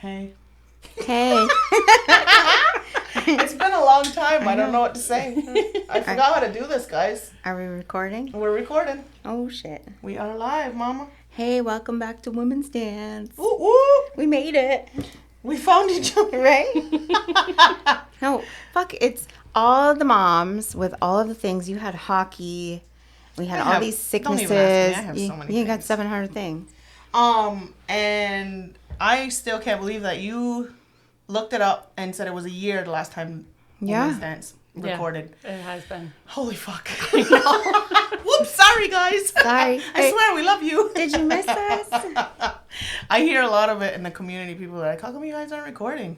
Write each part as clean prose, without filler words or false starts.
Hey. Hey. It's been a long time. I don't know what to say. I forgot how to do this, guys. Are we recording? We're recording. Oh, shit. We are live, mama. Hey, welcome back to Women's Dance. Ooh, ooh. We made it. We found each other. Right? No, fuck. It's all the moms with all of the things. You had hockey. We had all these sicknesses. Don't even ask me. I have so many You got things. 700 things. And I still can't believe that you looked it up and said it was a year the last time Women's Dance recorded. Yeah, it has been. Holy fuck. Whoops, sorry guys. Sorry. I swear we love you. Did you miss us? I hear a lot of it in the community. People are like, how come you guys aren't recording?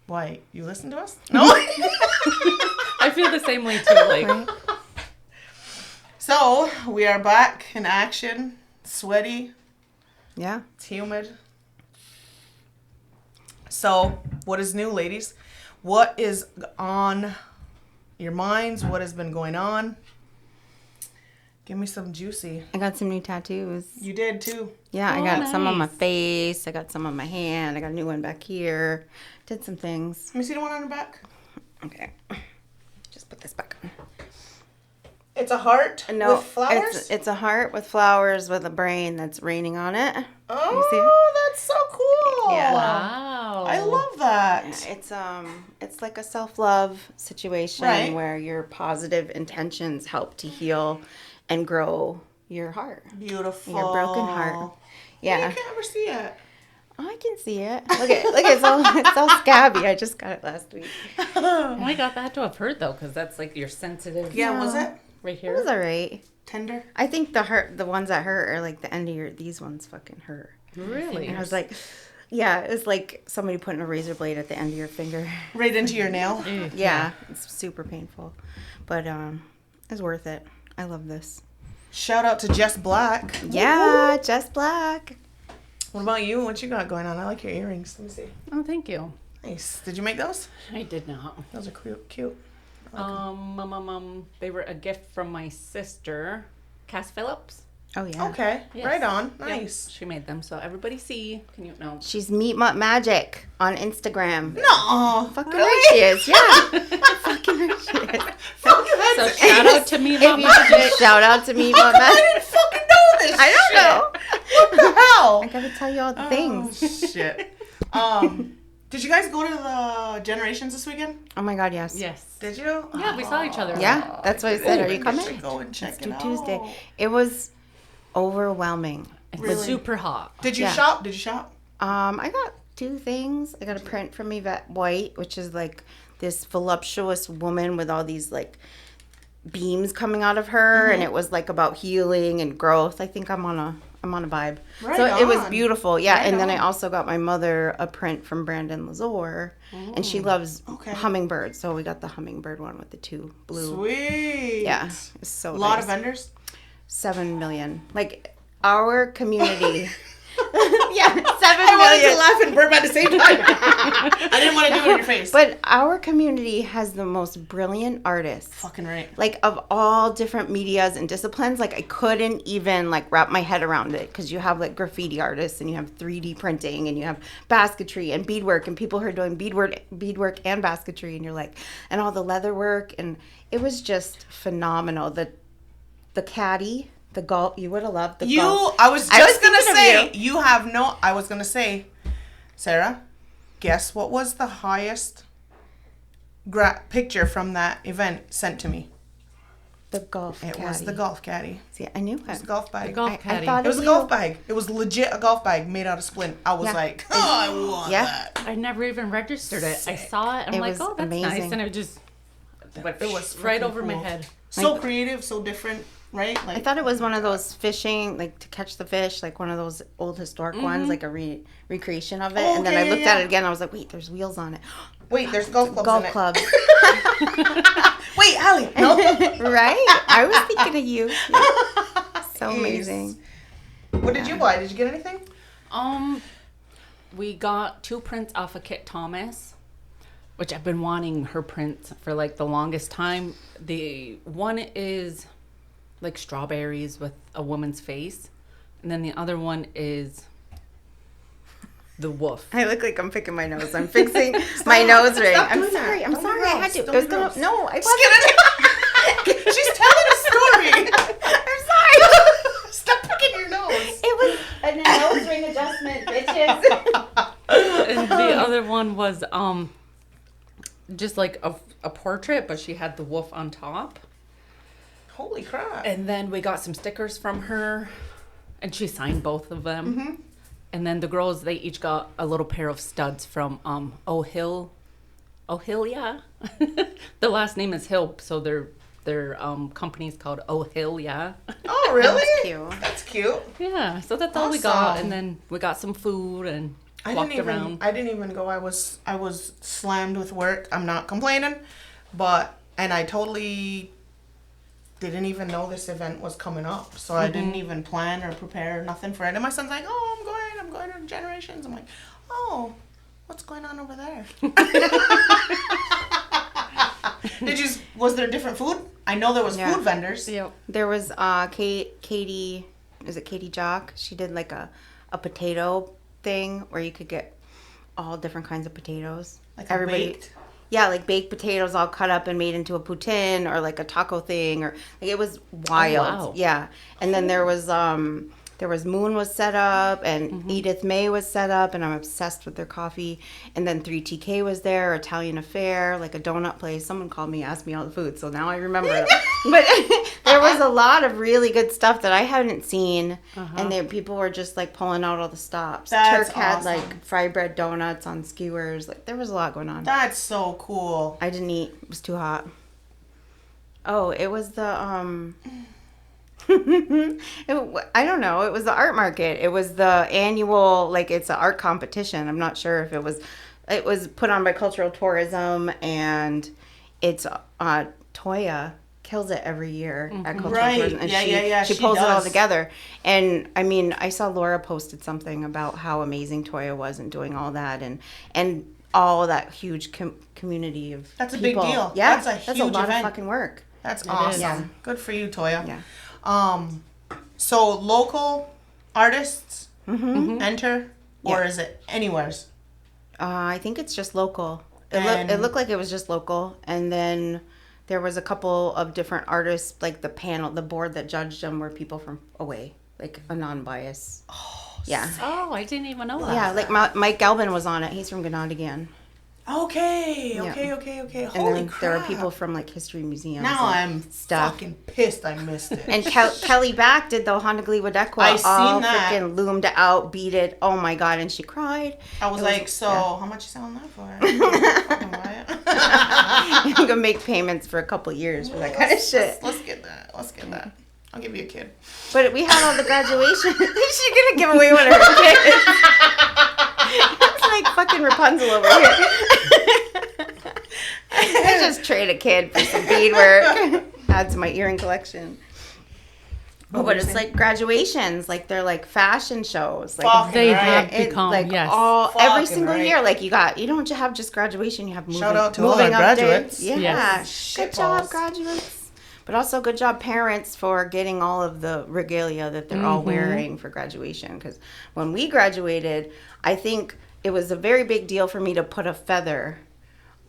Why? You listen to us? No? I feel the same way too. Like, So, we are back in action. Sweaty. Yeah. It's humid. So, what is new, ladies? What is on your minds? What has been going on? Give me some juicy. I got some new tattoos. You did too. Yeah, I Oh, got some on my nice. face. I got some on my hand. I got a new one back here. Did some things. Let me see the one on the back. Okay. Just put this back on. It's a heart with flowers? It's a heart with flowers with a brain that's raining on it. You see it? Oh, that's so cool. Yeah. wow. I love that. It's like a self-love situation Right. where your positive intentions help to heal and grow your heart. Beautiful. Your broken heart. Yeah. Yeah. You can't ever see it. Oh, I can see it. Look at it's all scabby. I just got it last week. Oh, I got that to have hurt though, because that's like your sensitive. Yeah, was it? Right It here. was alright. Tender? I think the ones that hurt are like the end of these ones fucking hurt. Really? And I was like, yeah, it was like somebody putting a razor blade at the end of your finger. Right into your nail? Yeah, it's super painful, but it's worth it. I love this. Shout out to Jess Black. Yeah, Jess Black. What about you? What you got going on? I like your earrings. Let me see. Oh, thank you. Nice. Did you make those? I did not. Those are cute. They were a gift from my sister, Cass Phillips. Oh yeah. Okay. Yes. Right on. Yep, Nice. she made them, so everybody see. Can you know? She's Meat Mutt Magic on Instagram. No. Fucking right she is. Yeah. Fucking right she is. So shout out to me, If you Mama. could shout out to Meat Mutt I Magic. didn't fucking know this. I don't shit. know. What the hell? I gotta tell you all the things. Oh, shit. Did you guys go to the Generations this weekend? Oh my God, yes. Yes. Did you? Yeah, we saw each other. Yeah, that's what I said. Are you coming? Go and check Let's it do out. Tuesday. It was overwhelming. It's Really? super hot. Did you Yeah. shop? Did you shop? I got 2 things. I got a print from Yvette White, which is like this voluptuous woman with all these like beams coming out of her, and it was like about healing and growth. I think I'm on a vibe. Right so it was on. beautiful. Yeah, Right and then I on. also got my mother a print from Brandon Lazore, and she loves Okay. hummingbirds. So we got the hummingbird one with the 2 blue. Sweet. Yeah, it's so A lot nice. of vendors. 7 million. Like our community. Yeah, 7 I wanted to million. laugh and burp at the same time. I didn't want to do it in your face. But our community has the most brilliant artists. Fucking right. Like of all different medias and disciplines, like I couldn't even like wrap my head around it, because you have like graffiti artists and you have 3D printing and you have basketry and beadwork and people who are doing beadwork and basketry, and you're like, and all the leather work, and it was just phenomenal. The caddy, the golf, you would have loved the golf. I was I just was gonna thinking of say you have no. I was gonna say, Sarah, guess what was the highest picture from that event sent to me? The golf It caddy. was the golf caddy. See, I knew It was it. a golf bag. The golf I caddy. thought It was a of golf you. bag. It was legit a golf bag made out of splint. I was Yeah. like, oh, I want Yeah. that. I never even registered it. I saw it. I'm It like, was oh, that's amazing. nice, and it just went It was right freaking over my cool. head. So creative, so different, right? Like I thought it was one of those fishing, like to catch the fish, like one of those old historic ones, like a recreation of it. Oh, and then okay, I looked yeah, at yeah. it again. I was like, wait, there's wheels on it. wait, there's golf clubs Golf in clubs. it. Wait, Allie. No. Right? I was thinking of you. So amazing. What did you buy? Did you get anything? We got 2 prints off of Kit Thomas, which I've been wanting her prints for like the longest time. The one is like strawberries with a woman's face, and then the other one is the woof. I look like I'm picking my nose. I'm fixing my nose ring. Stop I'm doing sorry. that. I'm Don't be sorry. I had gross. to. Don't It was be gonna. gross. No, I Just wasn't. kidding. She's telling a story. I'm sorry. Stop picking your nose. It was a nose ring adjustment, bitches. And the other one was just like a portrait, but she had the wolf on top. Holy crap. And then we got some stickers from her, and she signed both of them. Mm-hmm. And then the girls, they each got a little pair of studs from O'Hill, yeah. The last name is Hill, so their company's called O'Hill, yeah. Oh, really? That's cute. That's cute. Yeah, so that's all we got. Awesome. And then we got some food and walked around. I didn't even go. I was slammed with work. I'm not complaining, and I totally didn't even know this event was coming up. So I didn't even plan or prepare nothing for it. And my son's like, "Oh, I'm going to Generations." I'm like, "Oh, what's going on over there?" Was there different food? I know there was food vendors. Yep. There was Katie. Is it Katie Jock? She did like a potato thing where you could get all different kinds of potatoes. Like everybody. baked? Yeah, like baked potatoes all cut up and made into a poutine or like a taco thing, or like it was wild. wow. Yeah. And then there was Moon was set up, and Edith May was set up, and I'm obsessed with their coffee. And then 3TK was there, Italian Affair, like a donut place. Someone called me, asked me all the food, so now I remember it. But there was a lot of really good stuff that I hadn't seen, and people were just like pulling out all the stops. That's Turk had awesome. like fried bread donuts on skewers. Like there was a lot going on. That's so cool. I didn't eat. It was too hot. Oh, it was the I don't know. It was the art market. It was the annual, like it's an art competition. I'm not sure if it was put on by Cultural Tourism, and it's Toya kills it every year at Cultural Right. Tourism. And Yeah. She She pulls it all does. together. And I mean, I saw Laura posted something about how amazing Toya was and doing all that, and all that huge community of That's a big people. deal. Yeah, That's a that's a huge lot event. of fucking work. That's is. awesome. Yeah. Good for you, Toya. Yeah. So local artists enter, or is it anywheres? I think it's just local. And- It looked like it was just local, and then there was a couple of different artists, like the panel, the board that judged them were people from away, like a non-bias. Oh, yeah, Oh, I didn't even know that. yeah. Like Mike Galvin was on it. He's from Ganondagan. Okay. Yeah. Okay. And Holy then crap. there were people from like history museums. Now and I'm stuff. fucking pissed I missed it. And Kelly Back did the Honolulu Wadekwa. I seen all that. freaking loomed out, beat it. Oh my god! And she cried. I was It like, so yeah. how much you selling that for? Fucking buy it. You can make payments for a couple years for that kind of shit. Let's get that. I'll give you a kid. But we had all the graduation. She's gonna give away one of her kids. It's like fucking Rapunzel over here. I just trade a kid for some beadwork. Add to my earring collection. Oh, but it's like graduations, like they're like fashion shows. Like Fucking They right. have it- become, like yes. every Fucking single right. year. Like you don't have just graduation. You have moving, Shout out to all moving our up graduates. days. Yeah, Yes. good Shitballs. job, graduates. But also good job, parents, for getting all of the regalia that they're all wearing for graduation. Because when we graduated, I think it was a very big deal for me to put a feather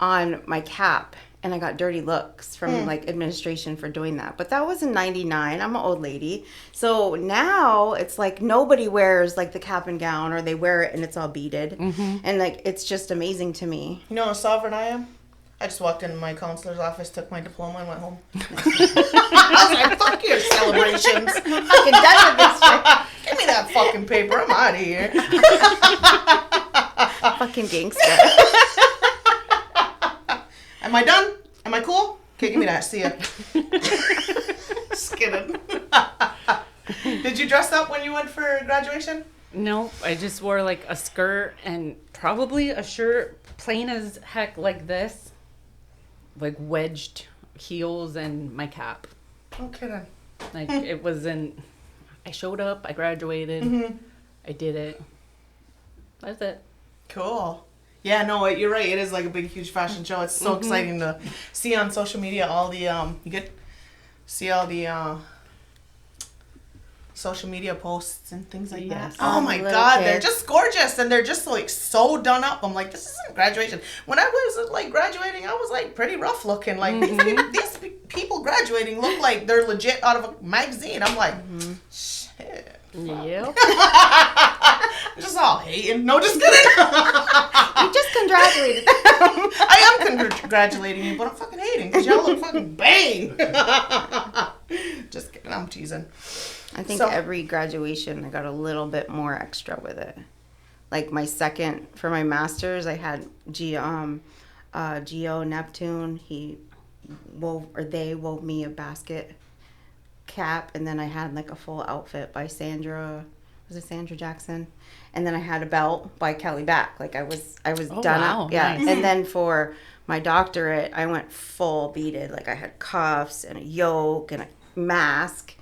on my cap, and I got dirty looks from like administration for doing that. But that was in '99. I'm an old lady, so now it's like nobody wears like the cap and gown, or they wear it and it's all beaded, and like it's just amazing to me. You know how sovereign I am? I just walked into my counselor's office, took my diploma, and went home. I was like, fuck your celebrations. Fucking done with this shit. Give me that fucking paper. I'm out of here. Fucking gangster. Am I done? Am I cool? Okay, give me that. See ya. Just kidding. Did you dress up when you went for graduation? No, I just wore like a skirt and probably a shirt, plain as heck, like this, like wedged heels and my cap. No kidding. Like it wasn't. I showed up. I graduated. I did it. That's it. Cool. Yeah, no, you're right. It is like a big, huge fashion show. It's so exciting to see on social media all the see all the social media posts and things like Yes. that. Oh my Little God, kids. they're just gorgeous and they're just like so done up. I'm like, this isn't graduation. When I was like graduating, I was like pretty rough looking. Like these people graduating look like they're legit out of a magazine. I'm like, shit. Yep. I'm just all hating. No, just kidding. You just congratulated them. I am congratulating you, but I'm fucking hating because y'all look fucking bang. Just kidding. I'm teasing. I think So- every graduation I got a little bit more extra with it. Like my second for my master's, I had Geo Neptune. They wove me a basket cap, and then I had like a full outfit by Sandra Jackson, and then I had a belt by Kelly Back. Like I was Oh, done wow, up, yeah. nice. And then for my doctorate, I went full beaded. Like I had cuffs and a yoke and a mask,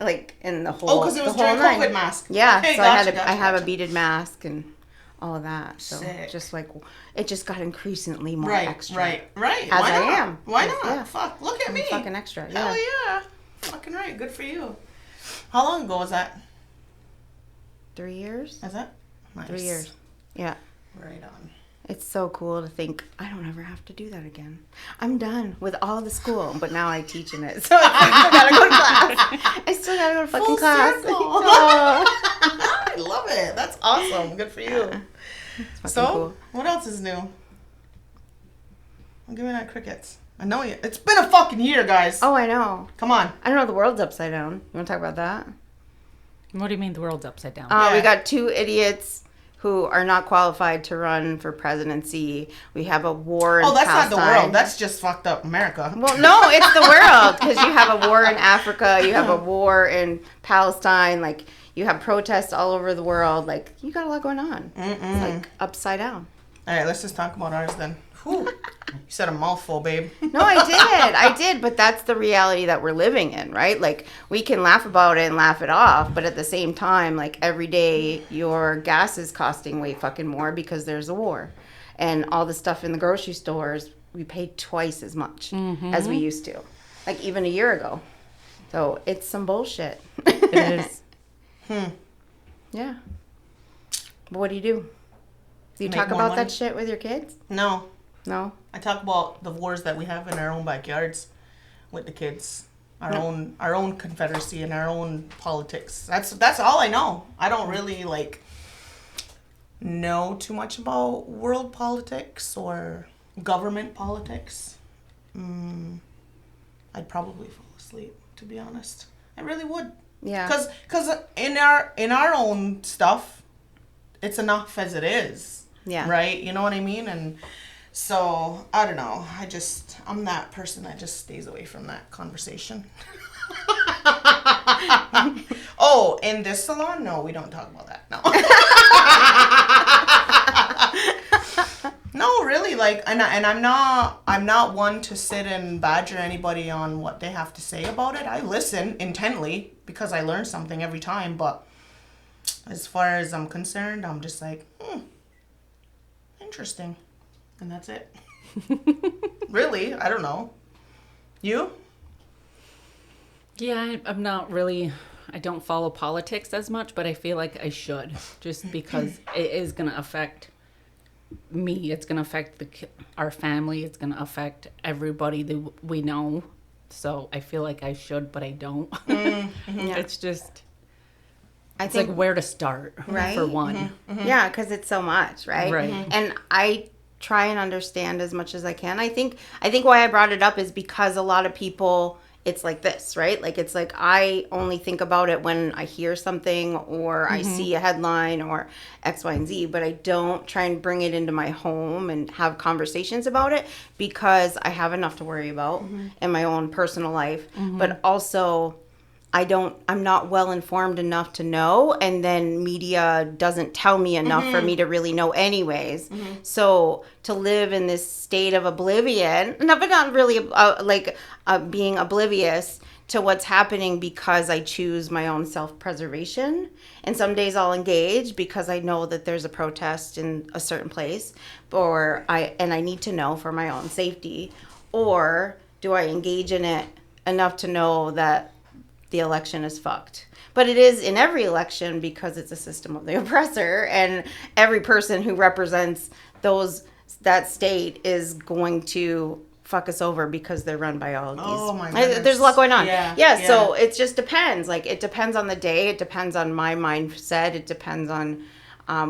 like in the whole. Oh, because it was the whole during nine. COVID mask. Yeah, Okay, so I gotcha, have a gotcha. beaded mask and all of that. So Sick. just like it just got increasingly more Right, extra. right. As Why I not? am. Why not? Yeah. Fuck, look at I'm me. fucking extra. Yeah. Hell yeah. Fucking right. Good for you. How long ago was that? 3 years. Is that? Nice. 3 years. Yeah. Right on. It's so cool to think I don't ever have to do that again. I'm done with all the school, but now I teach in it, so I still gotta go to class. I still gotta go to fucking Full class. circle. Oh, I love it. That's awesome. Good for you. it's fucking So, cool. what else is new? Give me that crickets. I know you. It's been a fucking year, guys. Oh, I know. Come on. I know the world's upside down. You want to talk about that? What do you mean the world's upside down? Yeah. We got two idiots who are not qualified to run for presidency. We have a war in Oh, that's not the Palestine. world. That's just fucked up America. Well, no, it's the world because you have a war in Africa, you have a war in Palestine, like you have protests all over the world. Like you got a lot going on. It's like upside down. All right, let's just talk about ours then. Whew. You said a mouthful, babe. No, I did, but that's the reality that we're living in, right? Like we can laugh about it and laugh it off, but at the same time, like every day your gas is costing way fucking more because there's a war. And all the stuff in the grocery stores, we pay twice as much as we used to. Like even a year ago. So it's some bullshit. It is. Yeah. But what do? Do you Make talk more about money? that shit with your kids? No. No? I talk about the wars that we have in our own backyards with the kids. Our own confederacy and our own politics. That's all I know. I don't really like know too much about world politics or government politics. I'd probably fall asleep, to be honest. I really would. Yeah. Cause in our own stuff, it's enough as it is. Yeah. Right? You know what I mean? And so, I don't know. I'm that person that just stays away from that conversation. Oh, in this salon? No, we don't talk about that. No. No, really, like, and I'm not one to sit and badger anybody on what they have to say about it. I listen intently because I learn something every time, but as far as I'm concerned, I'm just like, interesting. And that's it. Really? I don't know. You? Yeah, I'm not really. I don't follow politics as much, but I feel like I should, just because it is going to affect me. It's going to affect our family. It's going to affect everybody that we know. So I feel like I should, but I don't. Yeah. It's just. I It's think like where to start, Right? for one. Yeah, because it's so much, right? Right. And I try and understand as much as I can. I think why I brought it up is because a lot of people, it's like this, right? Like it's like I only think about it when I hear something or I see a headline or X, Y, and Z, but I don't try and bring it into my home and have conversations about it because I have enough to worry about in my own personal life. But also I'm not well informed enough to know, and then media doesn't tell me enough for me to really know anyways. So to live in this state of oblivion, but not really being oblivious to what's happening because I choose my own self-preservation. And some days I'll engage because I know that there's a protest in a certain place, and I need to know for my own safety. Or do I engage in it enough to know that the election is fucked. But it is in every election because it's a system of the oppressor, and every person who represents that state is going to fuck us over because they're run by all of these. Oh my goodness. There's a lot going on. Yeah. So it just depends. Like, it depends on the day. It depends on my mindset. It depends on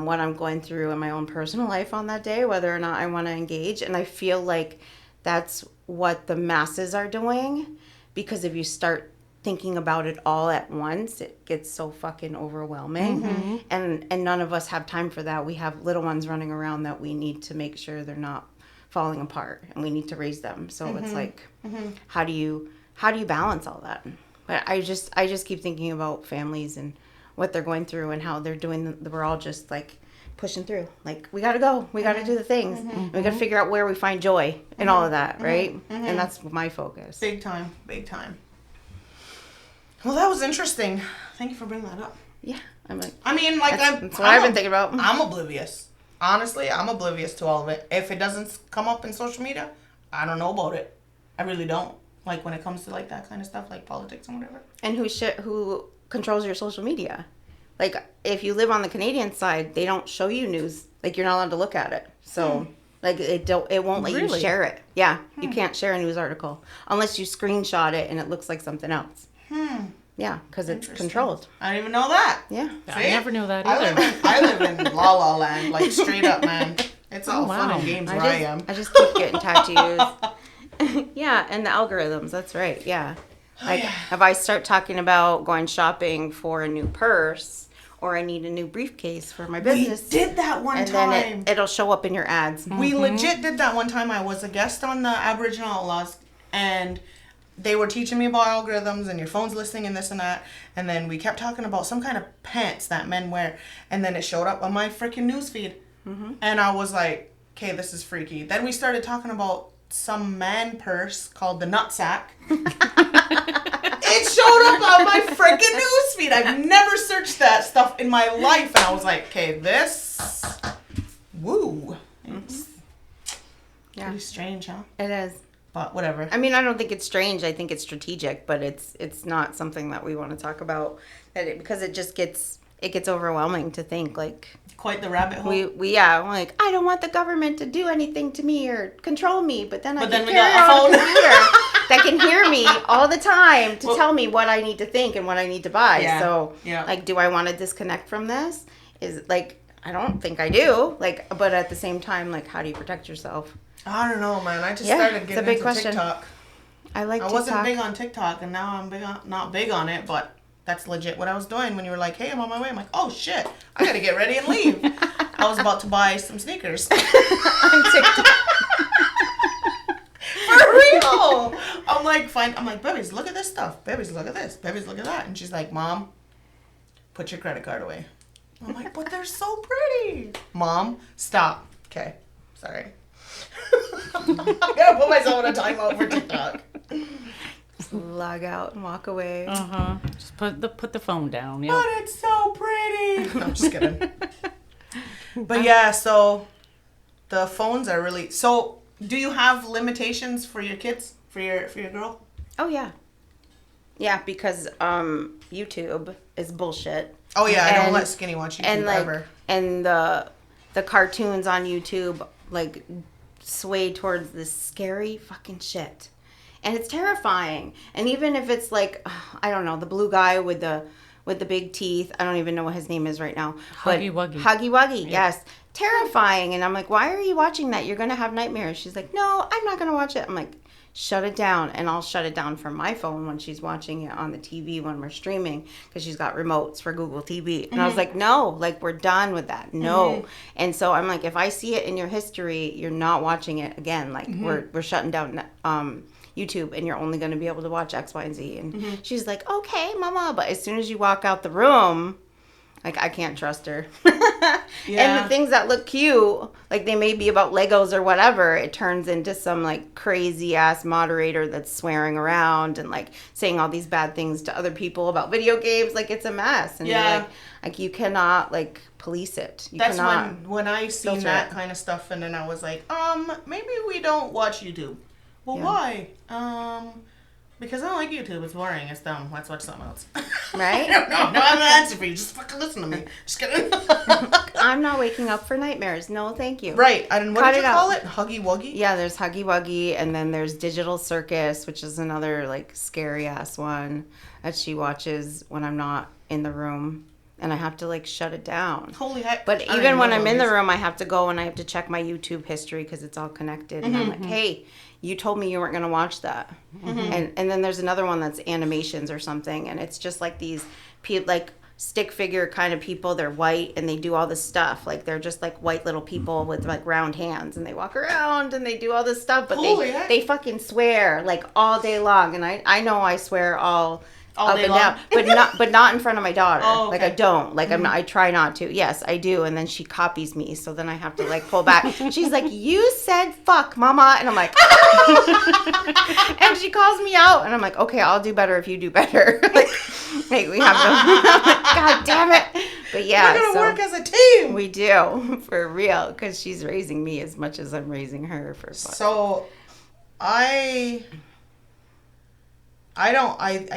what I'm going through in my own personal life on that day, whether or not I want to engage. And I feel like that's what the masses are doing, because if you start thinking about it all at once, it gets so fucking overwhelming. And none of us have time for that. We have little ones running around that we need to make sure they're not falling apart, and we need to raise them. So it's like, how do you balance all that? But I just keep thinking about families and what they're going through and how they're doing. We're all just like pushing through. Like, we gotta go. We gotta do the things. We gotta figure out where we find joy in all of that, right? And that's my focus. Big time. Well, that was interesting. Thank you for bringing that up. Yeah, that's what I've been thinking about. I'm oblivious. Honestly, I'm oblivious to all of it. If it doesn't come up in social media, I don't know about it. I really don't. Like, when it comes to like that kind of stuff, like politics and whatever. And who controls your social media? Like, if you live on the Canadian side, they don't show you news. Like, you're not allowed to look at it. So, like, it won't let you share it. Yeah, you can't share a news article unless you screenshot it and it looks like something else. Yeah, because it's controlled. I didn't even know that. Yeah. I never knew that either. I live in La La Land, like, straight up, man. It's all fun and games where I am. I just keep getting tattoos. Yeah, and the algorithms. That's right. Yeah. Like, if I start talking about going shopping for a new purse, or I need a new briefcase for my business. We did that one and time. Then it'll show up in your ads. We legit did that one time. I was a guest on the Aboriginal Outlaws, and they were teaching me about algorithms and your phone's listening and this and that. And then we kept talking about some kind of pants that men wear. And then it showed up on my freaking newsfeed. And I was like, okay, this is freaky. Then we started talking about some man purse called the nutsack. It showed up on my freaking newsfeed. I've never searched that stuff in my life. And I was like, okay, this, woo. It's pretty strange, huh? It is. But whatever. I mean, I don't think it's strange. I think it's strategic, but it's not something that we want to talk about because it just gets overwhelming to think, like, quite the rabbit hole. We're like, I don't want the government to do anything to me or control me, but then I can we carry got a on phone. a computer that can hear me all the time to tell me what I need to think and what I need to buy. Yeah. So, like, do I want to disconnect from this? Is like, I don't think I do. Like, but at the same time, like, how do you protect yourself? I don't know, man. I just started getting into TikTok. I TikTok. Wasn't big on TikTok, and now I'm not big on it, but that's legit what I was doing when you were like, hey, I'm on my way. I'm like, oh, shit. I got to get ready and leave. I was about to buy some sneakers. On TikTok. For real. I'm like, babies, look at this stuff. Babies, look at this. Babies, look at that. And she's like, Mom, put your credit card away. I'm like, but they're so pretty. Mom, stop. Okay. Sorry. I'm gonna put myself in a timeout for TikTok. Just log out and walk away. Just put the phone down. Yeah. But it's so pretty. No, I'm just kidding. But yeah, so the phones are really. So, do you have limitations for your kids, for your girl? Oh yeah, yeah, because YouTube is bullshit. Oh yeah, I don't let Skinny watch YouTube and ever. And the cartoons on YouTube like sway towards this scary fucking shit, and it's terrifying. And even if it's like, I don't know, the blue guy with the big teeth, I don't even know what his name is right now. Huggy Wuggy. Huggy Wuggy, yes. Terrifying. And I'm like, why are you watching that? You're gonna have nightmares. She's like, no, I'm not gonna watch it. I'm like, shut it down. And I'll shut it down from my phone when she's watching it on the TV when we're streaming, because she's got remotes for Google TV. And I was like, no, like, we're done with that. No. And so I'm like, if I see it in your history, you're not watching it again. Like, we're shutting down YouTube, and you're only going to be able to watch X, Y, and Z. And she's like, okay, mama. But as soon as you walk out the room, like, I can't trust her. And the things that look cute, like, they may be about Legos or whatever, it turns into some, like, crazy-ass moderator that's swearing around and, like, saying all these bad things to other people about video games. Like, it's a mess. And you're like, you cannot, like, police it. That's when I seen that kind of stuff, and then I was like, maybe we don't watch YouTube. Well, why? Because I don't like YouTube. It's boring. It's dumb. Let's watch something else. Right? No, I have an answer for you. Just fucking listen to me. Just kidding. I'm not waking up for nightmares. No, thank you. Right. And what Cut did you it call out. it? Huggy Wuggy? Yeah, there's Huggy Wuggy, and then there's Digital Circus, which is another like scary ass one that she watches when I'm not in the room, and I have to like shut it down. Holy heck. But I don't even even when know I'm what in the these- room, I have to go and I have to check my YouTube history because it's all connected. And I'm like, hey, you told me you weren't going to watch that. And then there's another one that's animations or something, and it's just like these like stick figure kind of people. They're white and they do all this stuff. Like they're just like white little people with like round hands, and they walk around and they do all this stuff. But Holy heck. they fucking swear like all day long, and I know I swear all up day and long? down, but not in front of my daughter. Oh, Like okay. I don't. Like I'm not. I try not to. Yes, I do, and then she copies me. So then I have to like pull back. She's like, "You said fuck, mama," and I'm like, and she calls me out, and I'm like, "Okay, I'll do better if you do better." Like, hey, we have to. I'm like, God damn it! But yeah, We're going to so work as a team. we do for real because she's raising me as much as I'm raising her for fun. So, I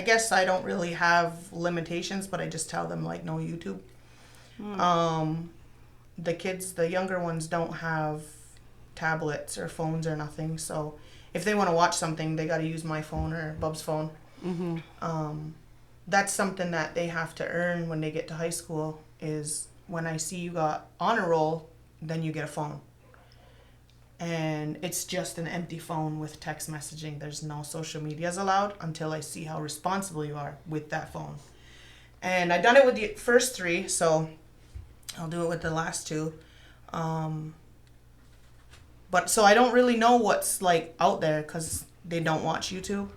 guess I don't really have limitations, but I just tell them like no YouTube. The kids, the younger ones don't have tablets or phones or nothing. So if they want to watch something, they got to use my phone or Bub's phone. That's something that they have to earn when they get to high school is when I see you got honor roll, then you get a phone. And it's just an empty phone with text messaging. There's no social medias allowed until I see how responsible you are with that phone. And I've done it with the first three, so I'll do it with the last two. But so I don't really know what's like out there because they don't watch YouTube.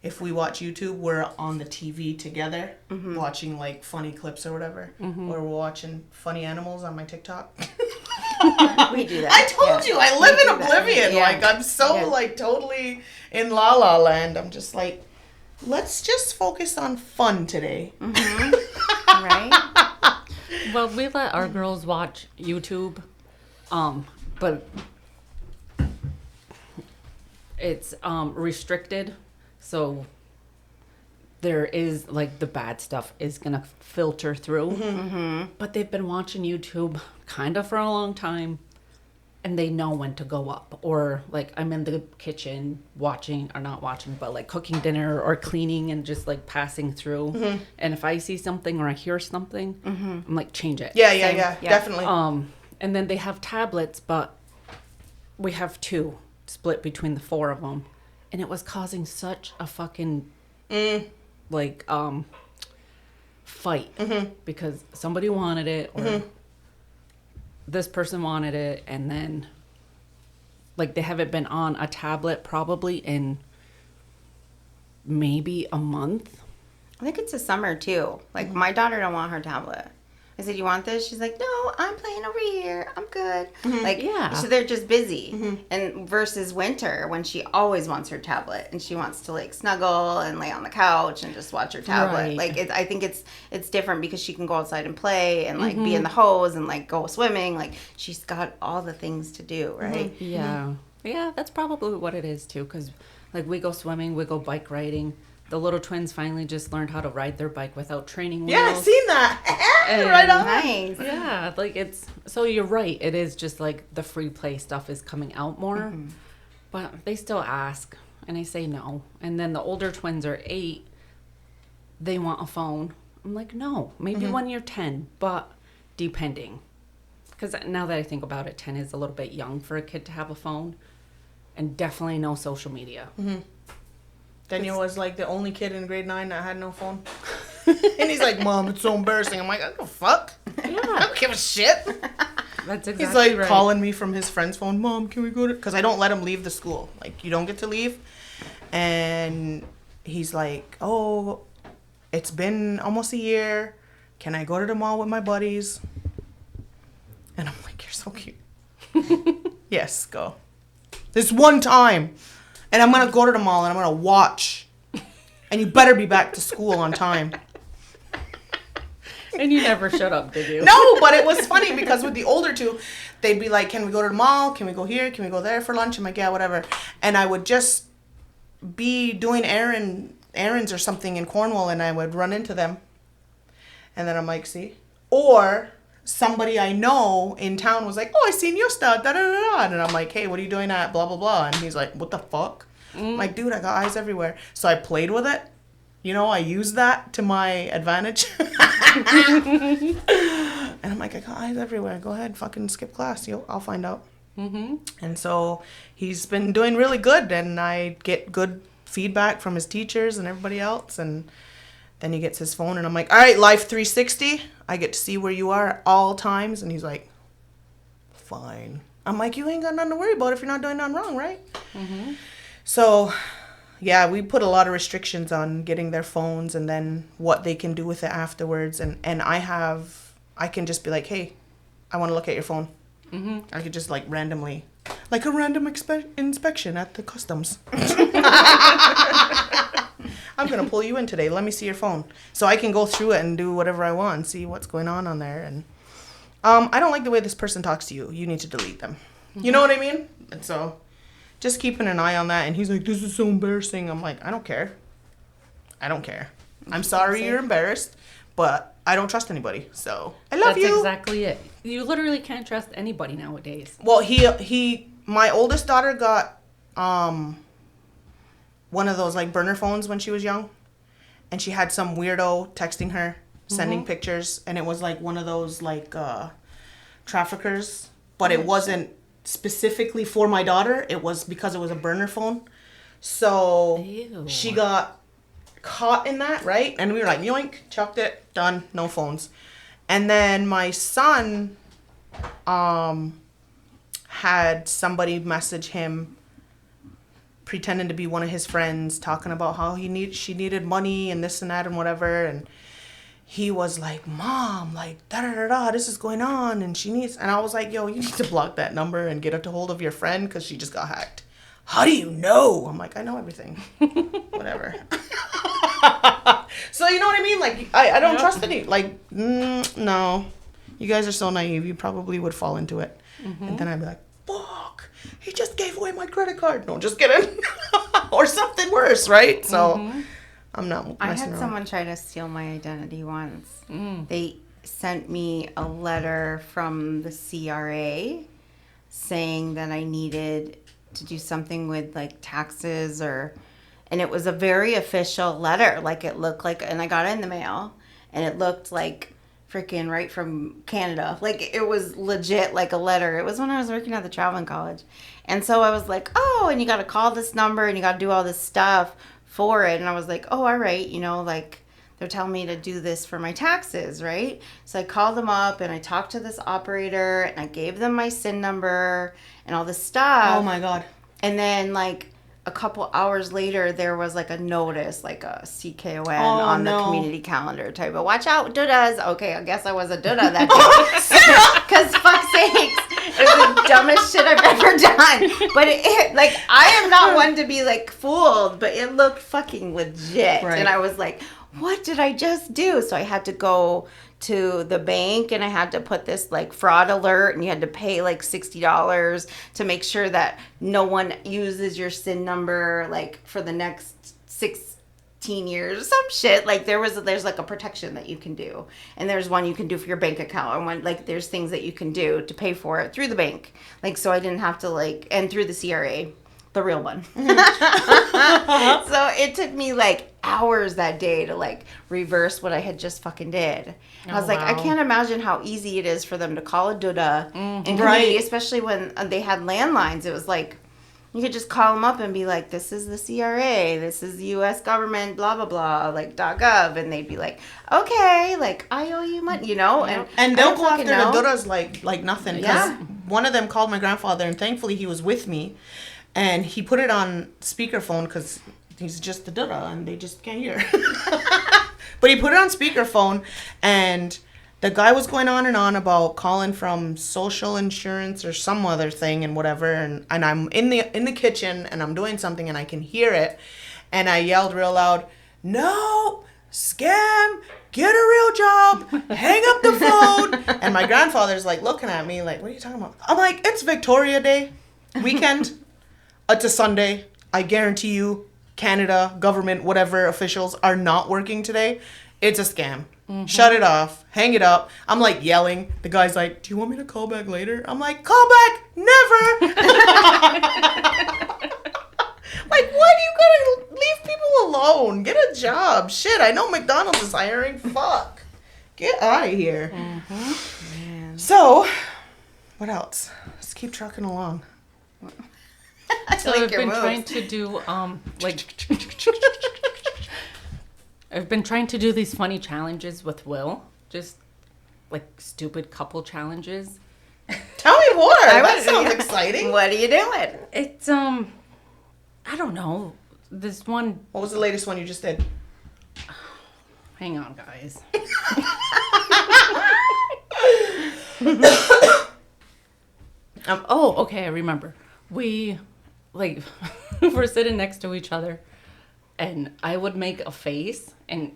If we watch YouTube, we're on the TV together, watching like funny clips or whatever, or we're watching funny animals on my TikTok. We do that. I told you, I live We in do that. oblivion. Yeah. Like, I'm so, Yeah. like, totally in La La Land. I'm just like, let's just focus on fun today. Right? Well, we let our girls watch YouTube, but it's restricted, so there is like the bad stuff is gonna filter through. But they've been watching YouTube kind of for a long time, and they know when to go up. Or like I'm in the kitchen watching, or not watching, but like cooking dinner or cleaning and just like passing through. And if I see something or I hear something, I'm like, change it. Yeah, Same. Yeah. definitely. And then they have tablets, but we have two split between the four of them, and it was causing such a fucking fight because somebody wanted it or this person wanted it, and then like they haven't been on a tablet probably in maybe a month. I think it's a summer too. Like my daughter don't want her tablet. I said, "You want this?" She's like, "No, I'm playing over here. I'm good." Like, Yeah. so they're just busy. And versus winter, when she always wants her tablet and she wants to like snuggle and lay on the couch and just watch her tablet. Right. Like, I think it's different because she can go outside and play and like be in the hose and like go swimming. Like, she's got all the things to do, right? Yeah. Yeah, that's probably what it is too, because like we go swimming, we go bike riding. The little twins finally just learned how to ride their bike without training wheels. Yeah, I've seen that. And- Right on. Nice. Yeah, like it's, so you're right. It is just like the free play stuff is coming out more, but they still ask and I say no. And then the older twins are 8. They want a phone. I'm like, no, maybe when you're 10, but depending. Because now that I think about it, 10 is a little bit young for a kid to have a phone, and definitely no social media. Daniel was like the only kid in grade 9 that had no phone. And he's like, "Mom, it's so embarrassing." I'm like, "I don't give a fuck. I Yeah, don't give a shit." that's exactly He's like right. calling me from his friend's phone. "Mom, can we go to?" Because I don't let him leave the school. Like, you don't get to leave. And he's like, "Oh, it's been almost a year. Can I go to the mall with my buddies?" And I'm like, "You're so cute." Yes, go. This one time. And I'm going to go to the mall and I'm going to watch. And you better be back to school on time. And you never shut up, did you? No, but it was funny because with the older two, they'd be like, "Can we go to the mall? Can we go here? Can we go there for lunch?" I'm like, "Yeah, whatever." And I would just be doing errands or something in Cornwall, and I would run into them. And then I'm like, see? Or somebody I know in town was like, oh, I seen your stud, da da da da. And I'm like, hey, what are you doing at blah, blah, blah? And he's like, what the fuck? I'm like, dude, I got eyes everywhere. So I played with it. You know, I used that to my advantage. And I'm like, I got eyes everywhere. Go ahead, fucking skip class. I'll find out. Mm-hmm. And so he's been doing really good. And I get good feedback from his teachers and everybody else. And then he gets his phone. And I'm like, all right, Life 360. I get to see where you are at all times. And he's like, fine. I'm like, you ain't got nothing to worry about if you're not doing nothing wrong, right? Mm-hmm. So... yeah, we put a lot of restrictions on getting their phones and then what they can do with it afterwards. And I can just be like, hey, I want to look at your phone. Mm-hmm. I could just like randomly, like a random inspection at the customs. I'm going to pull you in today. Let me see your phone. So I can go through it and do whatever I want and see what's going on there. And I don't like the way this person talks to you. You need to delete them. Mm-hmm. You know what I mean? And so... just keeping an eye on that. And he's like, this is so embarrassing. I'm like, I don't care. I'm sorry you're embarrassed, but I don't trust anybody. So I love you. That's exactly it. You literally can't trust anybody nowadays. Well, my oldest daughter got one of those like burner phones when she was young. And she had some weirdo texting her, sending pictures. And it was like one of those like traffickers. But it wasn't specifically for my daughter. It was because it was a burner phone. So Ew. She got caught in that, right? And we were like, yoink, chucked it, done, no phones. And then my son had somebody message him pretending to be one of his friends, talking about how she needed money and this and that and whatever. And he was like, Mom, like, da-da-da-da, this is going on, and she needs... And I was like, yo, you need to block that number and get a hold of your friend because she just got hacked. How do you know? I'm like, I know everything. Whatever. So, you know what I mean? Like, I don't trust any... Like, no. You guys are so naive. You probably would fall into it. Mm-hmm. And then I'd be like, fuck, he just gave away my credit card. No, just kidding. Or something worse, right? So... Mm-hmm. I'm not. I had someone try to steal my identity once. They sent me a letter from the CRA saying that I needed to do something with like taxes and it was a very official letter. Like it looked like, and I got it in the mail and it looked like freaking right from Canada. Like it was legit like a letter. It was when I was working at the traveling college. And so I was like, oh, and you got to call this number and you got to do all this stuff for it. And I was like, oh, all right, you know, like they're telling me to do this for my taxes, right? So I called them up and I talked to this operator and I gave them my SIN number and all this stuff. Oh my God. And then like a couple hours later, there was like a notice, like a CKON the community calendar type of watch out, Dudas. Okay, I guess I was a Duda that day. Because fuck's sakes, it was the dumbest shit I've ever done. But it like, I am not one to be like fooled, but it looked fucking legit. Right. And I was like, what did I just do? So I had to go to the bank and I had to put this like fraud alert and you had to pay like $60 to make sure that no one uses your SIN number like for the next 16 years or some shit. Like there's like a protection that you can do, and there's one you can do for your bank account, and one like there's things that you can do to pay for it through the bank, like so I didn't have to like, and through the CRA, the real one. So it took me like hours that day to like reverse what I had just fucking did. I was like, I can't imagine how easy it is for them to call a Duda in community, especially when they had landlines. It was like, you could just call them up and be like, this is the CRA, this is the U.S. government, blah, blah, blah, like .gov. And they'd be like, okay, like, I owe you money, you know? And they'll go after the Dudas like nothing. Because one of them called my grandfather, and thankfully he was with me. And he put it on speakerphone because he's just a Duda and they just can't hear. But he put it on speakerphone, and the guy was going on and on about calling from social insurance or some other thing and whatever. And I'm in the kitchen and I'm doing something and I can hear it. And I yelled real loud, no, scam, get a real job, hang up the phone. And my grandfather's like looking at me like, what are you talking about? I'm like, it's Viktoria Day, weekend. It's a Sunday. I guarantee you Canada, government, whatever officials are not working today, it's a scam. Shut it off. Hang it up. I'm like yelling. The guy's like, do you want me to call back later? I'm like, call back? Never. Like, why do you gotta leave people alone? Get a job. Shit, I know McDonald's is hiring. Fuck. Get out of here. So, what else? Let's keep trucking along. So I've been trying to do I've been trying to do these funny challenges with Will, just like stupid couple challenges. Tell me more. That sounds exciting. What are you doing? It's I don't know. This one. What was the latest one you just did? Hang on, guys. Oh, okay. I remember. We we're sitting next to each other, and I would make a face and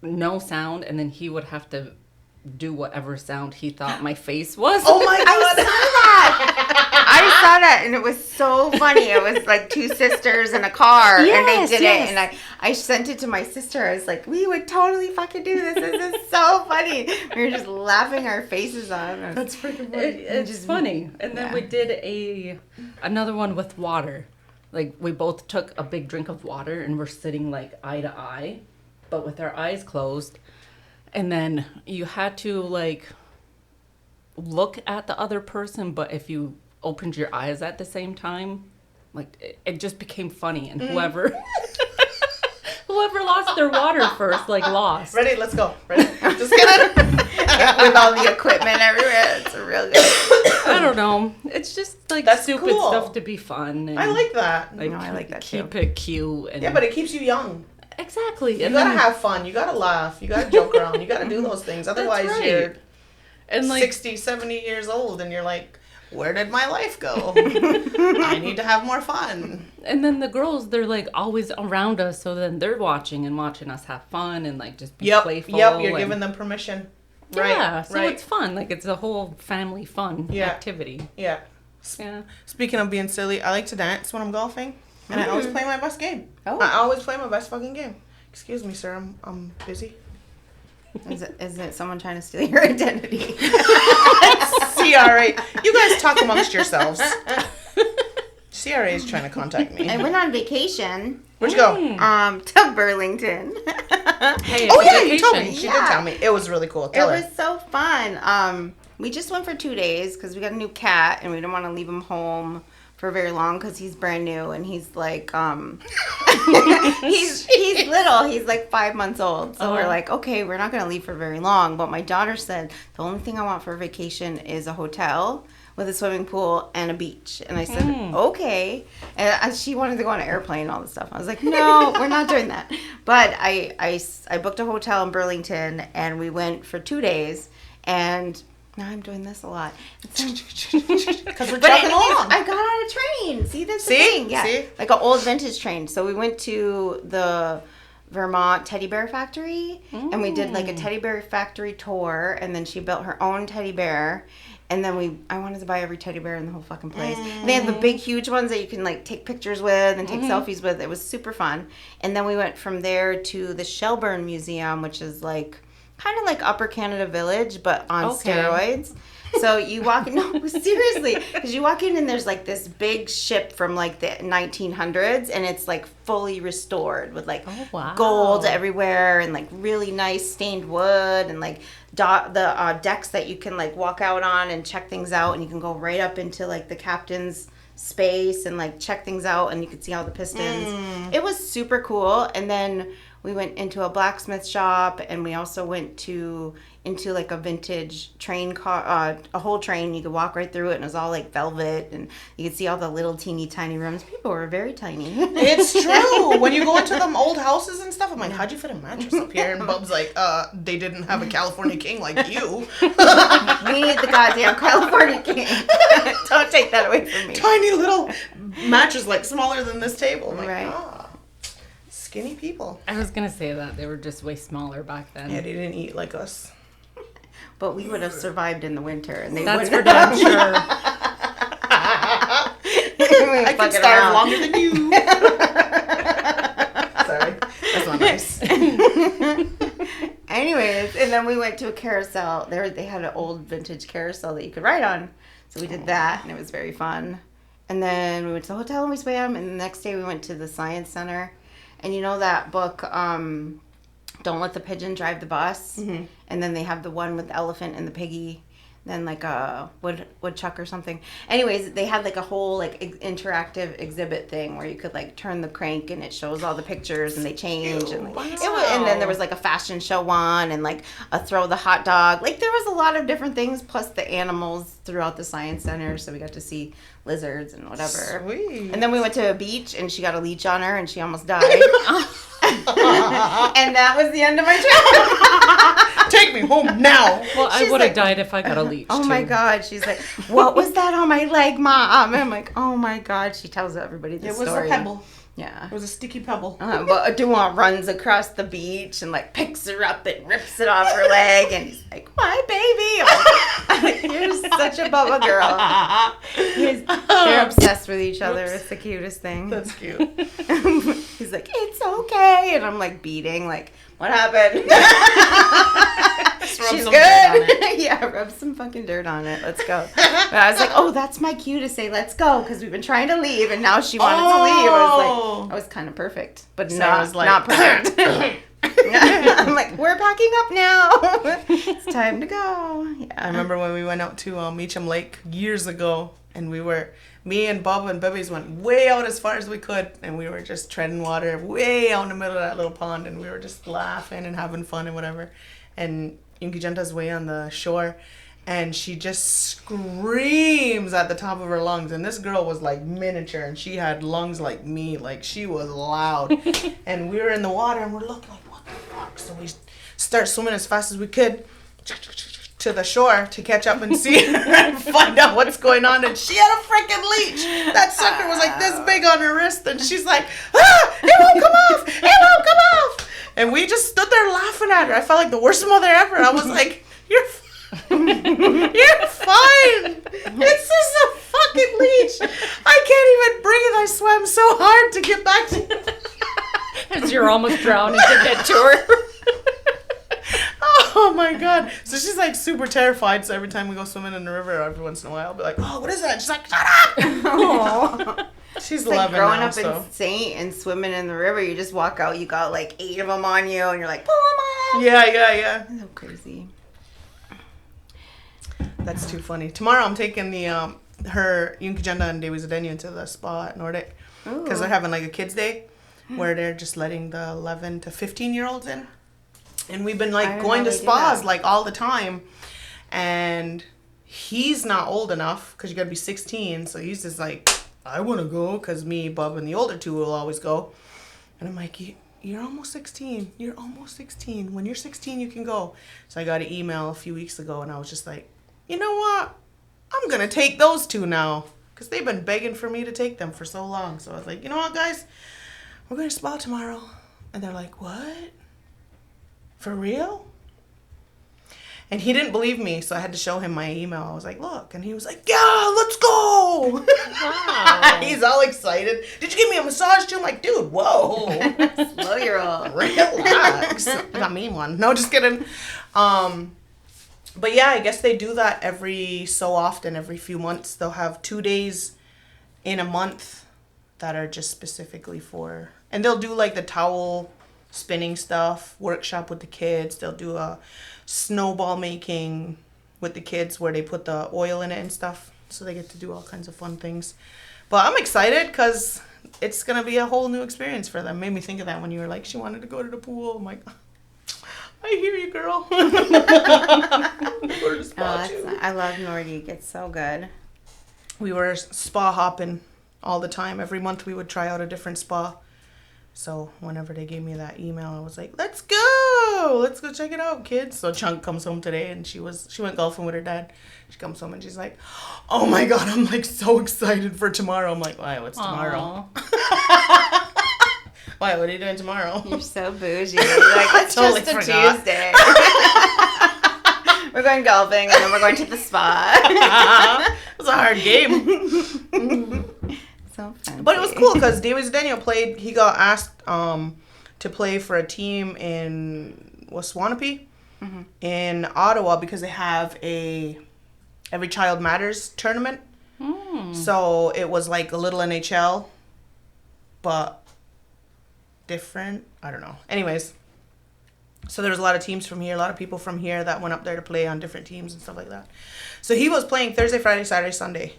no sound, and then he would have to do whatever sound he thought my face was. Oh my god! I saw that, and it was so funny. It was like two sisters in a car, and they did it, and I sent it to my sister. I was like, we would totally fucking do this. This is so funny. We were just laughing our faces off. That's freaking funny. It's just funny. And then we did another one with water. Like, we both took a big drink of water, and we're sitting like eye to eye, but with our eyes closed. And then you had to like look at the other person, but if you opened your eyes at the same time, like it just became funny, and whoever lost their water first, like lost. Ready? Let's go. Ready? Just kidding. With all the equipment everywhere, it's real good. I don't know. It's just like That's stupid cool. stuff to be fun. And, I like that. like, No, I like that keep too. it cute. And Yeah, but it keeps you young. exactly. You And gotta then, have fun. You gotta laugh. You gotta joke around. You gotta do those things. Otherwise, right. you're and like 60, 70 years old, and you're like, where did my life go? I need to have more fun. And then the girls, they're like always around us, so then they're watching us have fun and like just be playful. Yep, you're and, giving them permission. Yeah, Right, so right. it's fun. Like it's a whole family fun activity. Yeah. Yeah. Speaking of being silly, I like to dance when I'm golfing, and I always play my best game. Oh. I always play my best fucking game. Excuse me, sir, I'm busy. Is it someone trying to steal your identity? CRA, you guys talk amongst yourselves. CRA is trying to contact me. I went on vacation. Where'd you go? To Burlington. Hey, Oh it's a yeah, you told me. vacation. She did tell me. It was really cool. Tell It her. was so fun. We just went for 2 days because we got a new cat and we didn't want to leave him home for very long because he's brand new and he's like he's little. He's like 5 months old. So we're like, okay, we're not gonna leave for very long. But my daughter said the only thing I want for a vacation is a hotel with a swimming pool and a beach. And I said, okay. And she wanted to go on an airplane and all this stuff. I was like, no, we're not doing that. But I booked a hotel in Burlington and we went for 2 days. And now I'm doing this a lot. Because we're But talking anyways, along. I got on a train. See, that's See? the thing. Yeah. See? Like an old vintage train. So we went to the Vermont Teddy Bear Factory and we did like a Teddy Bear Factory tour, and then she built her own teddy bear. And then I wanted to buy every teddy bear in the whole fucking place. And they had the big, huge ones that you can like take pictures with and take selfies with. It was super fun. And then we went from there to the Shelburne Museum, which is like kind of like Upper Canada Village, but on steroids. So you walk in, no, seriously, because you walk in and there's like this big ship from like the 1900s, and it's like fully restored with like gold everywhere and like really nice stained wood and like the decks that you can like walk out on and check things out, and you can go right up into like the captain's space and like check things out, and you can see all the pistons. It was super cool. And then we went into a blacksmith shop, and we also went into like a vintage train car, a whole train. You could walk right through it, and it was all like velvet, and you could see all the little teeny tiny rooms. People were very tiny. It's true. When you go into them old houses and stuff, I'm like, how'd you fit a mattress up here? And Bub's like, they didn't have a California king like you. We need the goddamn California king. Don't take that away from me. Tiny little mattress, like smaller than this table. I'm like, Right. Skinny people. I was gonna say that they were just way smaller back then. Yeah, they didn't eat like us. But we would have survived in the winter, and they That's wouldn't for damn sure. I can starve longer than you. not nice. Anyways, and then we went to a carousel. There they had an old vintage carousel that you could ride on. So we did that, and it was very fun. And then we went to the hotel and we swam. And the next day we went to the science center. And you know that book, Don't Let the Pigeon Drive the Bus? Mm-hmm. And then they have the one with the elephant and the piggy. Then like a woodchuck or something. Anyways, they had like a whole like interactive exhibit thing where you could like turn the crank and it shows all the pictures and they change and like, and then there was like a fashion show on and like a throw the hot dog. Like there was a lot of different things plus the animals throughout the science center, so we got to see lizards and whatever. Sweet. And then we went to a beach and she got a leech on her and she almost died. And that was the end of my trip. Take me home now. Well, I She's would have like- died if I got a leech. Oh too. my God. She's like, what was that on my leg, Mom? And I'm like, oh my God. She tells everybody the It was story. a pebble. Yeah. It was a sticky pebble. But Duan runs across the beach and like picks her up and rips it off her leg. And he's like, my baby. I'm like, you're such a Bubba girl. They're obsessed with each other. It's the cutest thing. That's cute. He's like, it's okay. And I'm like beating, like, what happened? Just rub She's some good. dirt on it. Yeah, rub some fucking dirt on it. Let's go. But I was like, oh, that's my cue to say let's go because we've been trying to leave and now she wanted to leave. I was like, perfect, but So not, I was like- not perfect. I'm like, we're packing up now. It's time to go. Yeah. I remember when we went out to Meacham Lake years ago, and me and Bob and Bubbies went way out as far as we could, and we were just treading water way out in the middle of that little pond, and we were just laughing and having fun and whatever. And Yunki Genta's way on the shore, and she just screams at the top of her lungs. And this girl was like miniature, and she had lungs like me, like she was loud. And we were in the water, and we're looking like, what the fuck? So we start swimming as fast as we could to the shore to catch up and see her and find out what's going on. And she had a freaking leech. That sucker was like this big on her wrist, and she's like, it won't come off, it won't come off. And we just stood there laughing at her. I felt like the worst mother ever. I was like, you're fine. It's just a fucking leech. I can't even breathe. I swam so hard to get back to As you're almost drowning to get to her. Oh my God. So she's like super terrified. So every time we go swimming in the river, every once in a while, I'll be like, oh, what is that? She's like, shut up. Aww. She's It's like 11 growing now, up so. in Saint and swimming in the river. You just walk out, you got like 8 of them on you, and you're like, pull them off. Yeah. So crazy. That's too funny. Tomorrow I'm taking her Yunki Jenda and David Zadenu to the spa at Nordic. Because they're having like a kids day where they're just letting the 11 to 15-year-olds in. And we've been I like didn't going know to they did spas that. like all the time. And he's not old enough because you got to be 16. So he's just like, I want to go because me, Bub, and the older two will always go. And I'm like, you're almost 16. You're almost 16. When you're 16, you can go. So I got an email a few weeks ago and I was just like, you know what? I'm going to take those two now. Because they've been begging for me to take them for so long. So I was like, you know what, guys? We're going to spa tomorrow. And they're like, what? For real? And he didn't believe me, so I had to show him my email. I was like, look. And he was like, yeah, let's go. Wow. He's all excited. Did you give me a massage too? I'm like, dude, whoa. Slow your roll. Relax. Not me one. No, just kidding. But yeah, I guess they do that every so often, every few months. They'll have 2 days in a month that are just specifically for, and they'll do like the towel spinning stuff, workshop with the kids. They'll do a snowball making with the kids where they put the oil in it and stuff. So they get to do all kinds of fun things. But I'm excited because it's going to be a whole new experience for them. Made me think of that when you were like, she wanted to go to the pool. I'm like, I hear you, girl. Go to the spa too. I love Nordic. It's so good. We were spa hopping all the time. Every month we would try out a different spa. So whenever they gave me that email, I was like, let's go check it out, kids. So Chunk comes home today and she went golfing with her dad. She comes home and she's like, oh my God, I'm like so excited for tomorrow. I'm like, why, what's tomorrow? Why, what are you doing tomorrow? You're so bougie. You're like, it's Totally just a forgot. Tuesday. We're going golfing and then we're going to the spa. It was a hard game. So fun. But it was cool because David Daniel played. He got asked to to play for a team in Waswanipi in Ottawa because they have a Every Child Matters tournament. So it was like a little NHL, but different. I don't know. Anyways, so there was a lot of teams from here, a lot of people from here that went up there to play on different teams and stuff like that. So he was playing Thursday, Friday, Saturday, Sunday.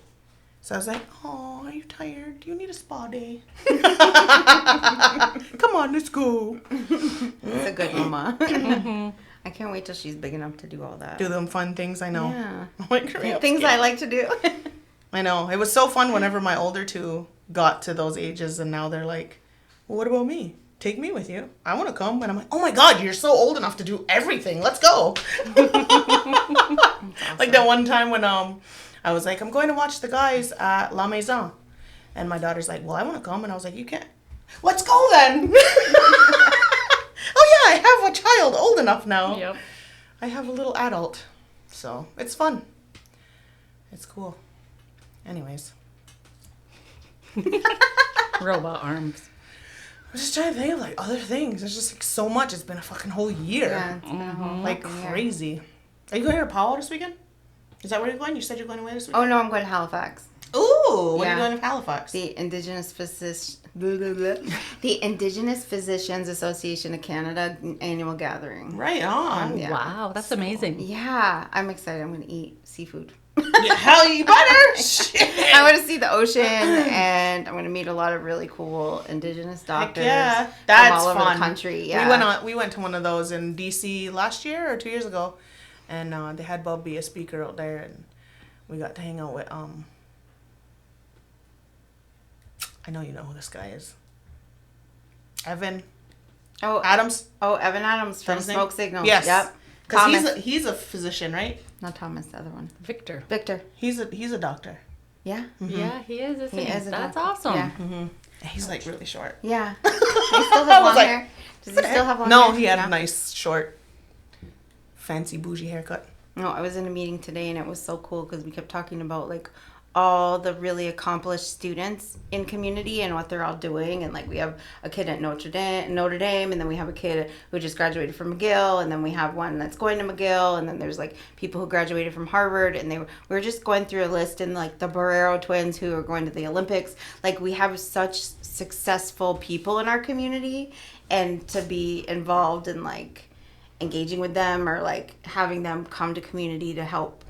So I was like, oh, are you tired? Do you need a spa day? Come on, let's go. It's a good mama. I can't wait till she's big enough to do all that. Do them fun things, I know. Yeah. I'm like, hurry up, Things Skip. I like to do. I know. It was so fun whenever my older two got to those ages, and now they're like, well, what about me? Take me with you. I want to come. And I'm like, oh my God, you're so old enough to do everything. Let's go. Awesome. Like that one time when I was like, I'm going to watch the guys at La Maison. And my daughter's like, well, I want to come. And I was like, you can't. Let's go then. Oh yeah, I have a child old enough now. Yep. I have a little adult. So it's fun. It's cool. Anyways. Robot arms. I'm just trying to think of like other things. There's just like so much. It's been a fucking whole year. Yeah, it's been a whole Like fucking year. crazy. Are you going to Powell this weekend? Is that where you're going? You said you're going away this weekend? Oh no, I'm going to Halifax. Ooh, what are Yeah. you doing in Halifax? The Indigenous Physicians Association of Canada annual gathering. Right on. Yeah. Wow, that's amazing. Yeah, I'm excited. I'm going to eat seafood. Yeah, hell, you better. Shit. I want to see the ocean, and I'm going to meet a lot of really cool Indigenous doctors Yeah, from that's all over fun. the country. Yeah, We went to one of those in DC last year or 2 years ago, and they had Bob be a speaker out there, and we got to hang out with I know you know who this guy is. Evan Oh, Adams. Evan Adams from His name? Smoke Signals. Yes. Yep. Because Thomas. he's a physician, right? Not Thomas, the other one. Victor. Victor. He's a doctor. Yeah. Yeah, he is. Isn't He he? is a That's doctor. awesome. Yeah. He's like really short. Yeah. He still I has was long like, hair. Does he still have long No, hair? he had a nice short, fancy bougie haircut. No, I was in a meeting today and it was so cool because we kept talking about like all the really accomplished students in community and what they're all doing. And like we have a kid at Notre Dame, and then we have a kid who just graduated from McGill, and then we have one that's going to McGill, and then there's like people who graduated from Harvard, and we were just going through a list, and like the Barrero twins who are going to the Olympics. Like we have such successful people in our community, and to be involved in like engaging with them or like having them come to community to help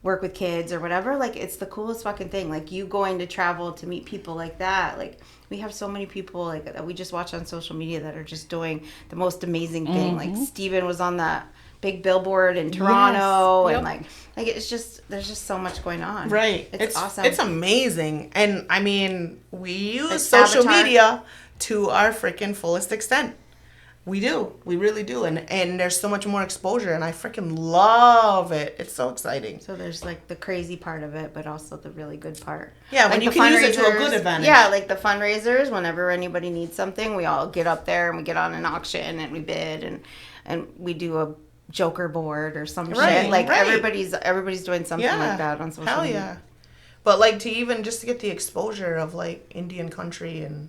work with kids or whatever, like it's the coolest fucking thing. Like you going to travel to meet people like that. Like we have so many people like that we just watch on social media that are just doing the most amazing thing. Like Steven was on that big billboard in Toronto. Yes. And like it's just there's just so much going on. Right. It's awesome. It's amazing. And I mean, we use Like social Avatar. media to our freaking fullest extent. We do. We really do. And there's so much more exposure, and I freaking love it. It's so exciting. So there's like the crazy part of it, but also the really good part. Yeah, when Like you the can use it to a fundraisers- good advantage. Yeah, like the fundraisers, whenever anybody needs something, we all get up there and we get on an auction and we bid and we do a joker board or some Right, shit. Like right. everybody's doing something Yeah. like that on social Hell media. yeah. But like to even just to get the exposure of like Indian country and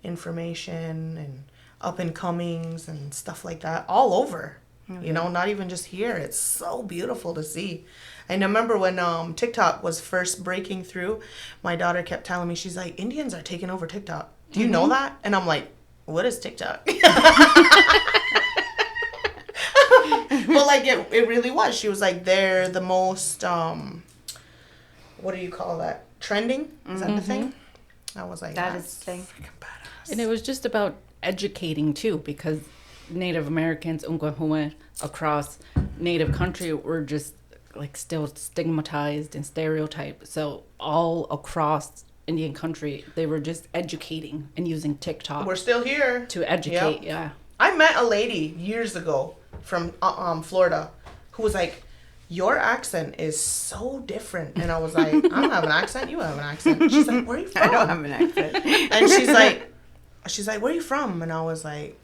information and up and comings and stuff like that all over. You know, not even just here. It's so beautiful to see. And I remember when TikTok was first breaking through, my daughter kept telling me, she's like, Indians are taking over TikTok. Do you know that? And I'm like, what is TikTok? But like it really was. She was like, they're the most what do you call that? Trending? Is that the thing? I was like, That is that's the thing. freaking badass. And it was just about educating too, because Native Americans, Unkwahuma, across Native country were just like still stigmatized and stereotyped. So all across Indian country, they were just educating and using TikTok We're still here. to educate. Yep. Yeah. I met a lady years ago from Florida who was like, your accent is so different. And I was like, I don't have an accent. You have an accent. She's like, where are you from? I don't have an accent. And she's like, where are you from? And I was like,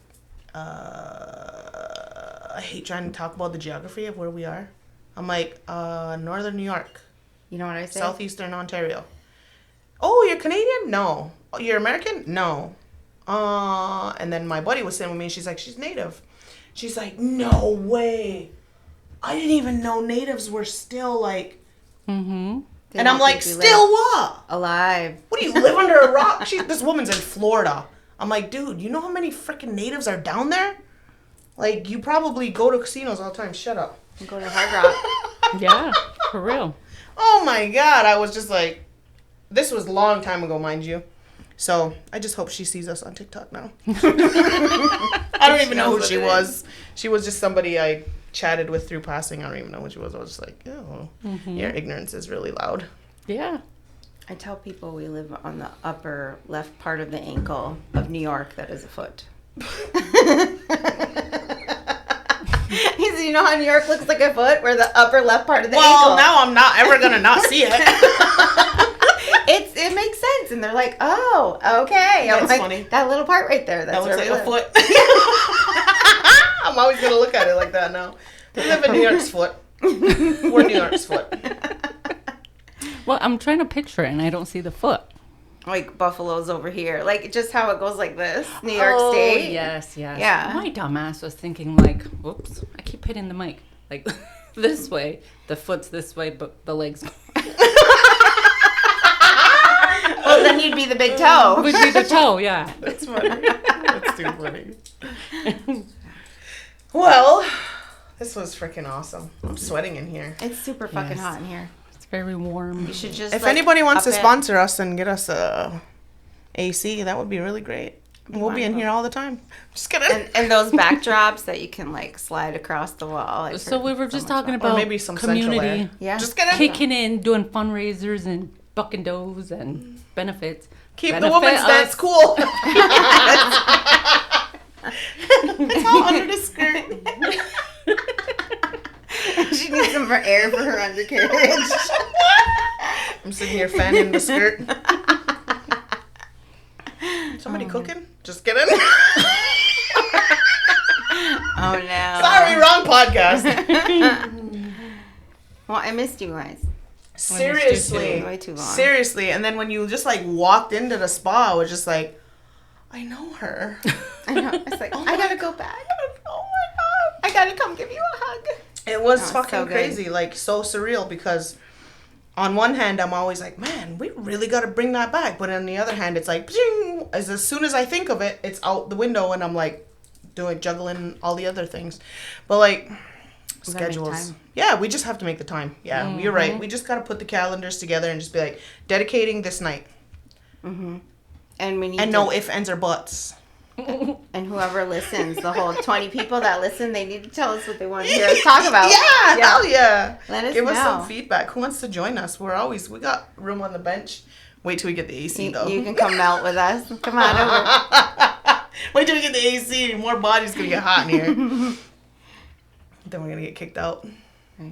I hate trying to talk about the geography of where we are. I'm like, Northern New York, You know what I say? Southeastern Ontario. Oh, you're Canadian? No. Oh, you're American? No. And then my buddy was sitting with me and she's like, she's Native. She's like, no way. I didn't even know Natives were still like, Mm-hmm. and I'm like, still what? Alive. What do you live under a rock? This woman's in Florida. I'm like, dude, you know how many freaking Natives are down there? Like, you probably go to casinos all the time. Shut up. Go to Hard Rock. Yeah, for real. Oh my God. I was just like, this was a long time ago, mind you. So I just hope she sees us on TikTok now. I don't even know who she was. She was just somebody I chatted with through passing. I don't even know who she was. I was just like, oh, your ignorance is really loud. Yeah. I tell people we live on the upper left part of the ankle of New York that is a foot. You know how New York looks like a foot? Where the upper left part of the ankle. Well, now I'm not ever going to not see it. It makes sense. And they're like, oh, okay. I'm That's like, funny. That little part right there. That's That looks where like we a live. foot. I'm always going to look at it like that now. We live in New York's foot. We're New York's foot. Well, I'm trying to picture it and I don't see the foot. Like Buffalo's over here. Like just how it goes like this. New York State. Yes, yes. Yeah. My dumbass was thinking like, whoops, I keep hitting the mic. Like this way, the foot's this way, but the legs. Well, then you'd be the big toe. Would be the toe, yeah. That's funny. That's too funny. Well, this was freaking awesome. I'm sweating in here. It's super fucking Yes. hot in here. It's very warm. You should just. If like, anybody wants to up it. sponsor us and get us a AC, that would be really great. We'll be in here all the time. Just kidding. And those backdrops that you can like slide across the wall. I've So heard we were so just much talking about. about maybe some central community air. Yeah. Just kidding. kicking in, doing fundraisers and bucking does and benefits. Keep the Benefit woman's us. dance cool. It's all under the skirt. She needs some air for her undercarriage. I'm sitting here fanning the skirt. Somebody cooking? Just kidding. Oh no. Sorry, wrong podcast. Well, I missed you guys. Seriously. Way too long. Seriously. And then when you just like walked into the spa, I was just like, I know her. I know. It's like I gotta go back. Oh my God. I gotta come give you a hug. It was That was fucking so good. crazy, like so surreal because on one hand I'm always like, man, we really got to bring that back. But on the other hand, it's like, pshing, as soon as I think of it, it's out the window and I'm like juggling all the other things. But like We gotta make schedules. time. Yeah, we just have to make the time. Yeah, you're right. We just got to put the calendars together and just be like, dedicating this night. And we need And to, no ifs, ands, or buts. and whoever listens, the whole 20 people that listen, they need to tell us what they want to hear us talk about. Yeah, hell yeah. Let us Give us know. some feedback. Who wants to join us? We got room on the bench. Wait till we get the AC though. You can come melt with us. Come on over. Wait till we get the AC. More bodies gonna get hot in here. Then we're gonna get kicked out. Right.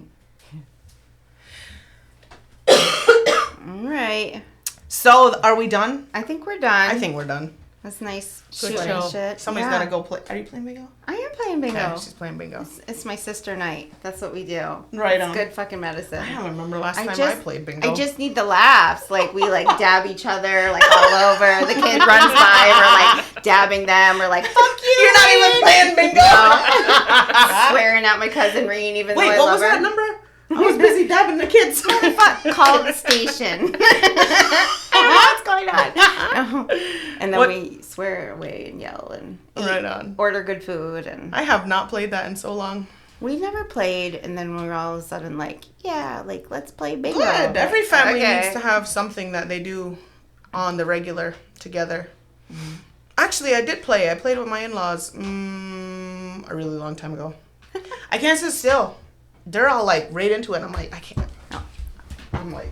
All right. So are we done? I think we're done. I think we're done. That's nice. Good Shooting show. shit. Somebody's Yeah. gotta go play. Are you playing bingo? I am playing bingo. Okay, she's playing bingo. It's my sister night. That's what we do. Right It's on. good fucking medicine. I don't remember last I time I just- played bingo. I just need the laughs. Like we like dab each other like all over. The kid runs by and we're like dabbing them. We're like, fuck you. You're not even Reen." playing bingo. Swearing at my cousin Reen even Wait, though I what love was her. that number? I was busy dabbing the kids. Fuck, call the station. What's going on? And then What- we swear away and yell and eat, Right on. order good food. And I have not played that in so long. we never played. And then we were all of a sudden like, yeah, like let's play bingo. Good. Every family Okay. needs to have something that they do on the regular together. Actually, I did play. I played with my in-laws a really long time ago. I can't sit still. They're all like right into it. I'm like, I can't. I'm like,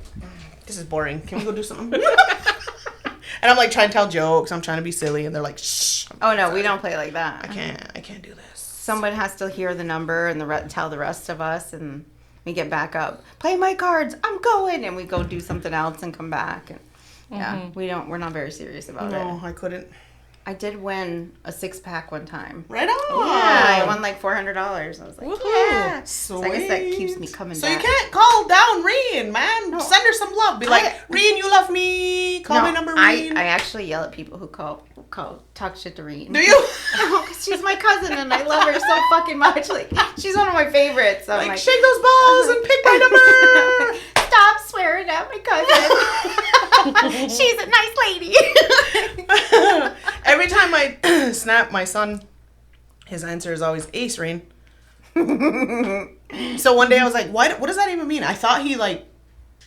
this is boring. Can we go do something? And I'm like trying to tell jokes. I'm trying to be silly, and they're like, shh. Oh no, we don't play like that. I can't do this. Someone has to hear the number and tell the rest of us, and we get back up. Play my cards. I'm going, and we go do something else and come back. And yeah, we're not very serious about it. No, I couldn't. I did win a 6-pack one time. Right on. Yeah, I won like $400. I was like, Woohoo. yeah. Sweet. So I guess that keeps me coming So back. you can't call down Reen, man. No. Send her some love. Be like, Reen, you love me. call my number Reen. I actually yell at people who talk shit to Reen. Do you? Because she's my cousin and I love her so fucking much. Like, she's one of my favorites. So I'm like, shake those balls and pick my number. Stop swearing at my cousin. She's a nice lady. Every time I snap my son, his answer is always Ace Reen. So one day I was like, what does that even mean? I thought he like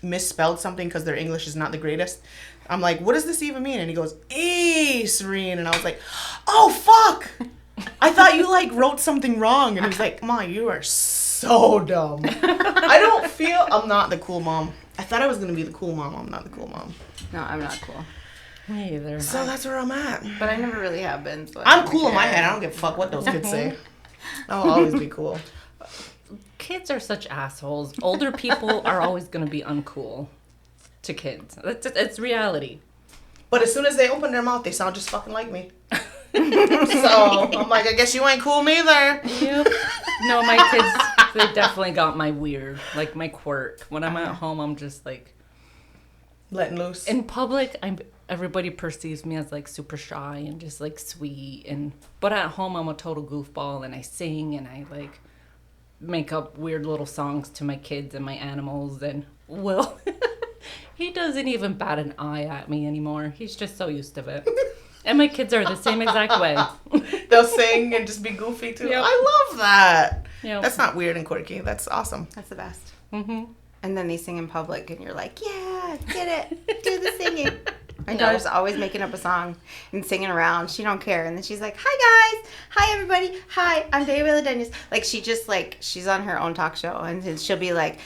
misspelled something because their English is not the greatest. I'm like, what does this even mean? And he goes, Ace Reen. And I was like, oh fuck, I thought you like wrote something wrong. And he was like, Ma, you are so dumb. I'm not the cool mom. I thought I was gonna be the cool mom. I'm not the cool mom. No, I'm not cool. Me either. So that's where I'm at. But I never really have been. So I'm cool in my head. I don't give a fuck what those kids say. I'll always be cool. Kids are such assholes. Older people are always going to be uncool to kids. It's reality. But as soon as they open their mouth, they sound just fucking like me. So I'm like, I guess you ain't cool neither. Yep. No, my kids, they definitely got my weird, like my quirk. When I'm at home, I'm just like letting loose. In public, everybody perceives me as like super shy and just like sweet, but at home I'm a total goofball and I sing and I like make up weird little songs to my kids and my animals, and Will he doesn't even bat an eye at me anymore. He's just so used to it. And my kids are the same exact way. They'll sing and just be goofy too. Yep. I love that. Yep. That's not weird and quirky. That's awesome. That's the best. Mm-hmm. And then they sing in public and you're like, yeah, get it. Do the singing. My daughter's always making up a song and singing around. She don't care. And then she's like, hi guys. Hi everybody. Hi, I'm David Dennis. Like, she just like, she's on her own talk show and then she'll be like,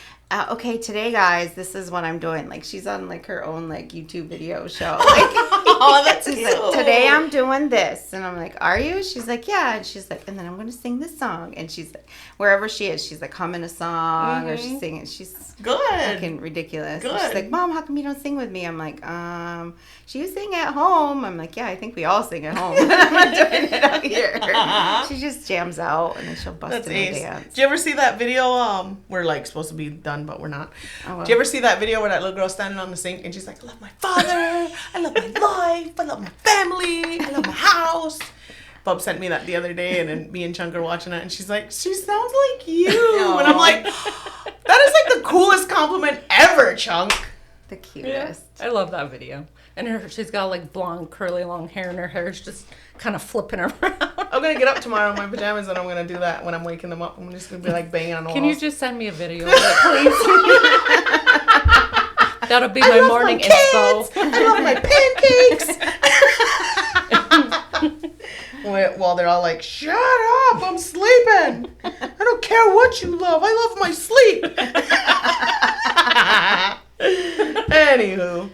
okay, today guys, this is what I'm doing. Like, she's on like her own like YouTube video show. Like, oh, that's she's cute. like, today I'm doing this. And I'm like, are you? She's like, yeah. And she's like, and then I'm going to sing this song. And she's like, wherever she is, she's like humming a song or she's singing. She's good. fucking ridiculous. Good. She's like, Mom, how come you don't sing with me? I'm like, she was sing at home. I'm like, yeah, I think we all sing at home. I'm not doing it out here. She just jams out and then she'll bust That's in the ace. dance. Did you ever see that video? We're like supposed to be done, but we're not. Oh, well. Did you ever see that video where that little girl's standing on the sink and she's like, I love my father, I love my life, I love my family, I love my house. Bub sent me that the other day, and then me and Chunk are watching it, and she's like, she sounds like you. And I'm like, that is like the coolest compliment ever, Chunk. The cutest. Yeah, I love that video. And she's got like blonde, curly, long hair, and her hair's just kind of flipping around. I'm gonna get up tomorrow in my pajamas, and I'm gonna do that when I'm waking them up. I'm just gonna be like banging on the Can walls. you just send me a video of it, please? That'll be my morning inspo. I love my pancakes. While they're all like, shut up, I'm sleeping. I don't care what you love. I love my sleep. Anywho,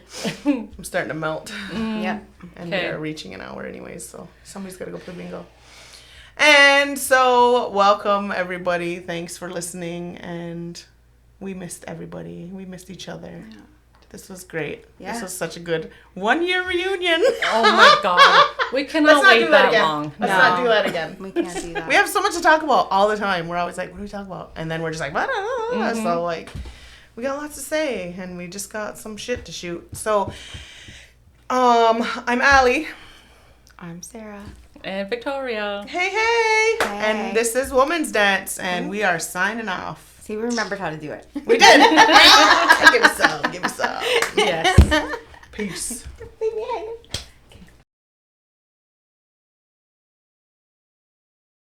I'm starting to melt. Yeah. And Okay. we're reaching an hour anyways, so somebody's got to go play bingo. And so, welcome everybody. Thanks for listening. And we missed everybody. We missed each other. Yeah. This was great. Yeah. This was such a good 1-year reunion. Oh my god. We cannot wait that again. long. Let's No. not do that again. We can't do that. We have so much to talk about all the time. We're always like, what do we talk about? And then we're just like, blah, blah, blah, blah. So like, we got lots to say, and we just got some shit to shoot. So, I'm Allie. I'm Sarah. And Viktoria. Hey. Hey. And this is Woman's Dance, and we are signing off. See, we remembered how to do it. We did. Give us some. Yes. Peace. Yeah.